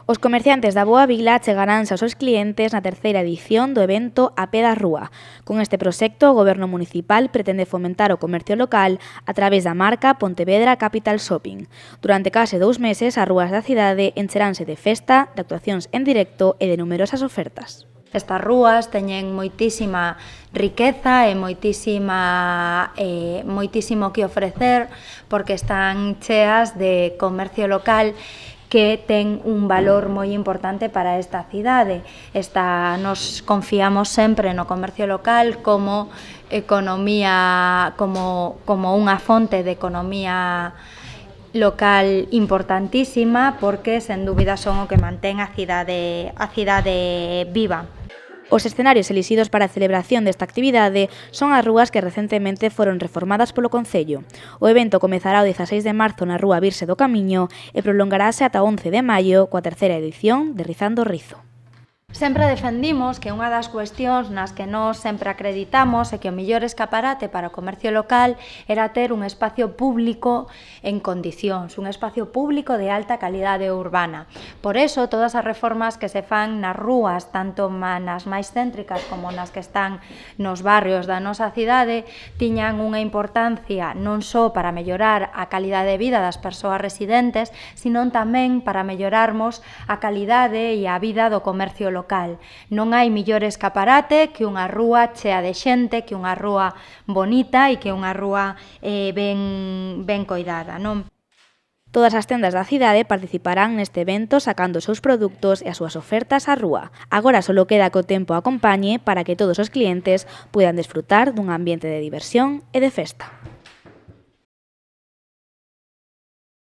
Os comerciantes da Boa Vila chegaránse aos seus clientes na terceira edición do evento A Pé da Rúa. Con este proxecto, o Goberno municipal pretende fomentar o comercio local a través da marca Pontevedra Capital Shopping. Durante case 2 meses, as rúas da cidade encheránse de festa, de actuacións en directo e de numerosas ofertas. Estas rúas teñen moitísima riqueza e moitísimo que ofrecer porque están cheas de comercio local que ten un valor moi importante para esta cidade. Nos confiamos sempre no comercio local como economía, como unha fonte de economía local importantísima porque, sen dúbida, son o que mantén a cidade viva. Os escenarios elixidos para a celebración desta actividade son as rúas que recentemente foron reformadas polo Concello. O evento comezará o 16 de marzo na Rúa Virxe do Camiño e prolongarase ata o 11 de maio coa terceira edición de Rizando o Rizo. Sempre defendimos que unha das cuestións nas que nós sempre acreditamos é que o mellor escaparate para o comercio local era ter un espacio público en condicións, un espacio público de alta calidade urbana. Por eso, todas as reformas que se fan nas rúas, tanto nas máis céntricas como nas que están nos barrios da nosa cidade, tiñan unha importancia non só para mellorar a calidade de vida das persoas residentes, sino tamén para mellorarmos a calidade e a vida do comercio local. Non hai millor escaparate que unha rúa chea de xente, que unha rúa bonita e que unha rúa ben coidada, non? Todas as tendas da cidade participarán neste evento sacando os seus produtos e as súas ofertas á rúa. Agora só queda que o tempo acompañe para que todos os clientes poidan desfrutar dun ambiente de diversión e de festa.